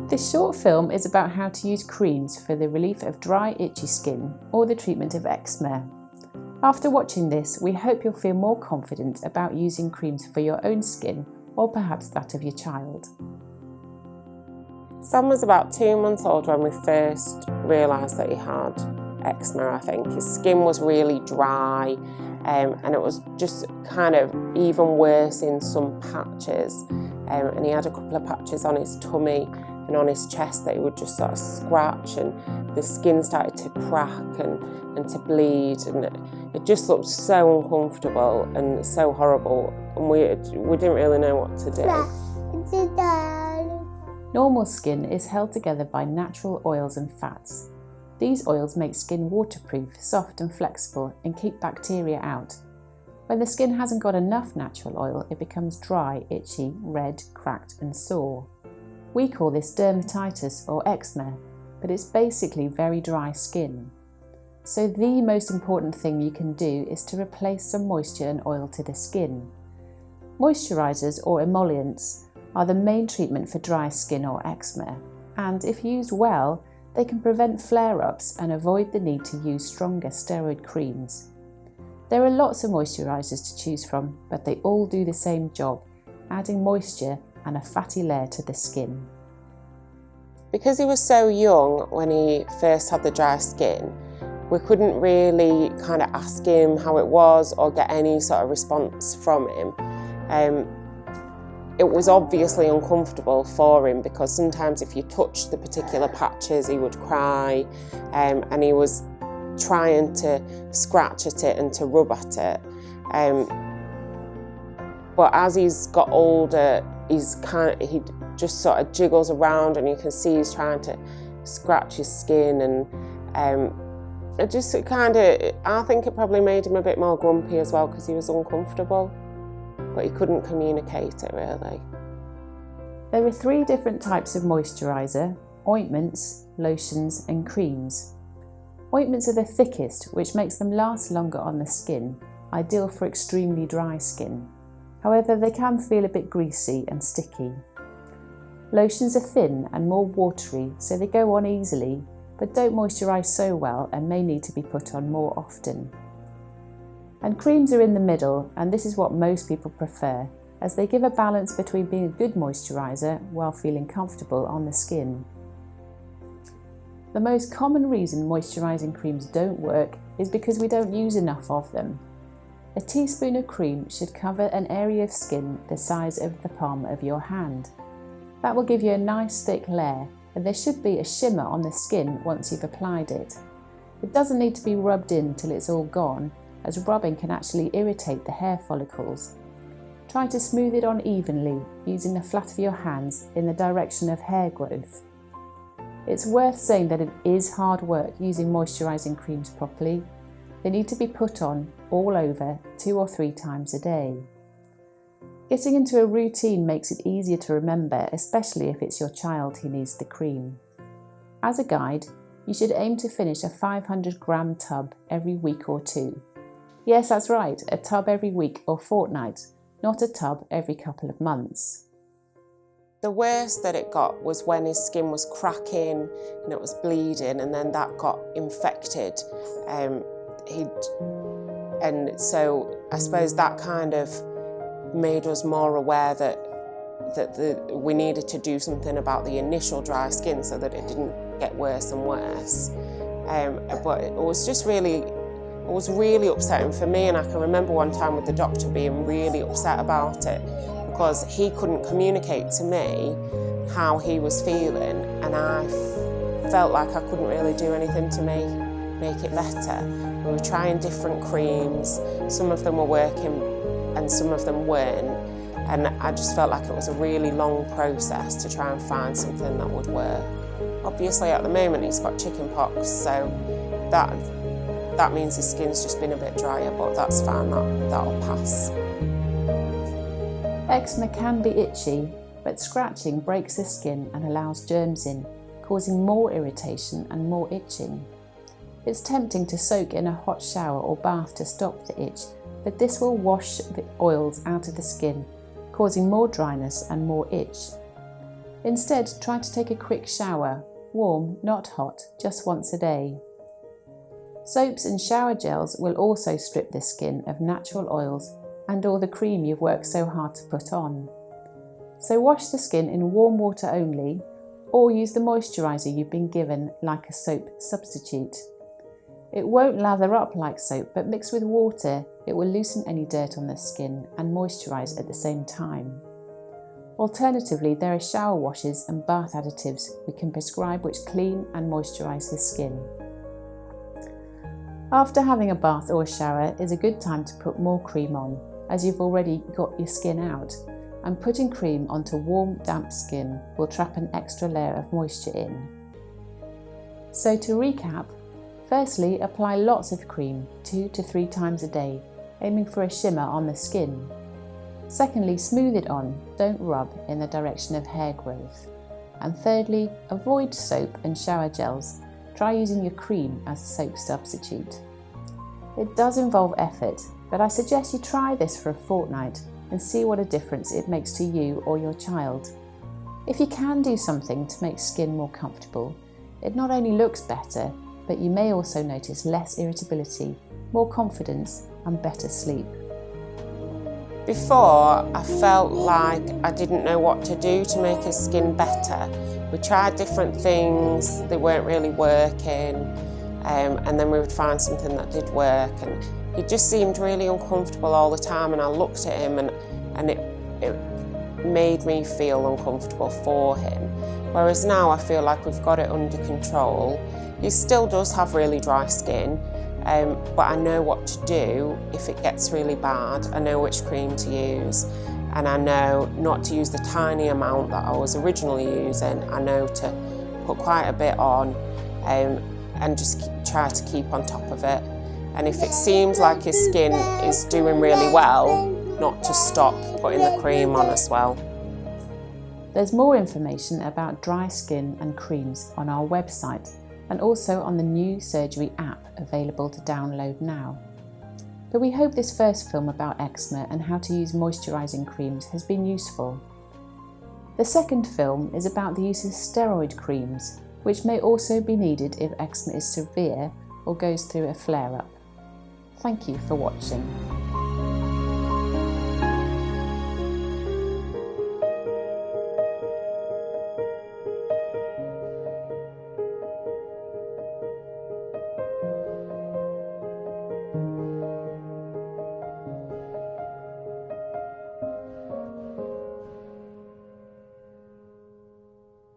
This short film is about how to use creams for the relief of dry, itchy skin or the treatment of eczema. After watching this, we hope you'll feel more confident about using creams for your own skin or perhaps that of your child. Sam was about 2 months old when we first realised that he had eczema, I think. His skin was really dry and it was just kind of even worse in some patches. And he had a couple of patches on his tummy and on his chest that he would just sort of scratch, and the skin started to crack and to bleed, and it just looked so uncomfortable and so horrible, and we didn't really know what to do. Normal skin is held together by natural oils and fats. These oils make skin waterproof, soft and flexible, and keep bacteria out. When the skin hasn't got enough natural oil, it becomes dry, itchy, red, cracked and sore. We call this dermatitis or eczema, but it's basically very dry skin. So the most important thing you can do is to replace some moisture and oil to the skin. Moisturisers or emolients are the main treatment for dry skin or eczema, and if used well, they can prevent flare-ups and avoid the need to use stronger steroid creams. There are lots of moisturisers to choose from, but they all do the same job, adding moisture and a fatty layer to the skin. Because he was so young when he first had the dry skin, we couldn't really kind of ask him how it was or get any sort of response from him. It was obviously uncomfortable for him because sometimes if you touched the particular patches he would cry, and he was trying to scratch at it and to rub at it. But as he's got older, he just sort of jiggles around and you can see he's trying to scratch his skin, and I think it probably made him a bit more grumpy as well because he was uncomfortable, but he couldn't communicate it really. There are 3 different types of moisturiser: ointments, lotions and creams. Ointments are the thickest, which makes them last longer on the skin, ideal for extremely dry skin. However, they can feel a bit greasy and sticky. Lotions are thin and more watery, so they go on easily, but don't moisturise so well and may need to be put on more often. And creams are in the middle, and this is what most people prefer, as they give a balance between being a good moisturiser while feeling comfortable on the skin. The most common reason moisturising creams don't work is because we don't use enough of them. A teaspoon of cream should cover an area of skin the size of the palm of your hand. That will give you a nice thick layer, and there should be a shimmer on the skin once you've applied it. It doesn't need to be rubbed in till it's all gone, as rubbing can actually irritate the hair follicles. Try to smooth it on evenly using the flat of your hands in the direction of hair growth. It's worth saying that it is hard work using moisturising creams properly. They need to be put on all over 2 or 3 times a day. Getting into a routine makes it easier to remember, especially if it's your child who needs the cream. As a guide, you should aim to finish a 500-gram tub every week or 2. Yes, that's right, a tub every week or fortnight, not a tub every couple of months. The worst that it got was when his skin was cracking and it was bleeding, and then that got infected. And so I suppose that kind of made us more aware that we needed to do something about the initial dry skin so that it didn't get worse and worse. But it was really upsetting for me, and I can remember one time with the doctor being really upset about it because he couldn't communicate to me how he was feeling, and I felt like I couldn't really do anything to make it better. We were trying different creams, some of them were working and some of them weren't, and I just felt like it was a really long process to try and find something that would work. Obviously at the moment he's got chicken pox, so that means his skin's just been a bit drier, but that's fine, that'll pass. Eczema can be itchy, but scratching breaks the skin and allows germs in, causing more irritation and more itching. It's tempting to soak in a hot shower or bath to stop the itch, but this will wash the oils out of the skin, causing more dryness and more itch. Instead, try to take a quick shower, warm, not hot, just once a day. Soaps and shower gels will also strip the skin of natural oils and all the cream you've worked so hard to put on. So wash the skin in warm water only, or use the moisturiser you've been given like a soap substitute. It won't lather up like soap, but mixed with water, it will loosen any dirt on the skin and moisturise at the same time. Alternatively, there are shower washes and bath additives we can prescribe which clean and moisturise the skin. After having a bath or a shower is a good time to put more cream on, as you've already got your skin out, and putting cream onto warm, damp skin will trap an extra layer of moisture in. So to recap, firstly, apply lots of cream 2 to 3 times a day, aiming for a shimmer on the skin. Secondly, smooth it on, don't rub in the direction of hair growth. And thirdly, avoid soap and shower gels. Try using your cream as a soap substitute. It does involve effort, but I suggest you try this for a fortnight and see what a difference it makes to you or your child. If you can do something to make skin more comfortable, it not only looks better, but you may also notice less irritability, more confidence and better sleep. Before, I felt like I didn't know what to do to make his skin better. We tried different things, they weren't really working, and then we would find something that did work, and he just seemed really uncomfortable all the time, and I looked at him and it made me feel uncomfortable for him. Whereas now I feel like we've got it under control. He still does have really dry skin, but I know what to do if it gets really bad. I know which cream to use, and I know not to use the tiny amount that I was originally using. I know to put quite a bit on and just try to keep on top of it. And if it seems like his skin is doing really well, not to stop putting the cream on as well. There's more information about dry skin and creams on our website, and also on the new surgery app available to download now. But we hope this first film about eczema and how to use moisturising creams has been useful. The second film is about the use of steroid creams, which may also be needed if eczema is severe or goes through a flare-up. Thank you for watching.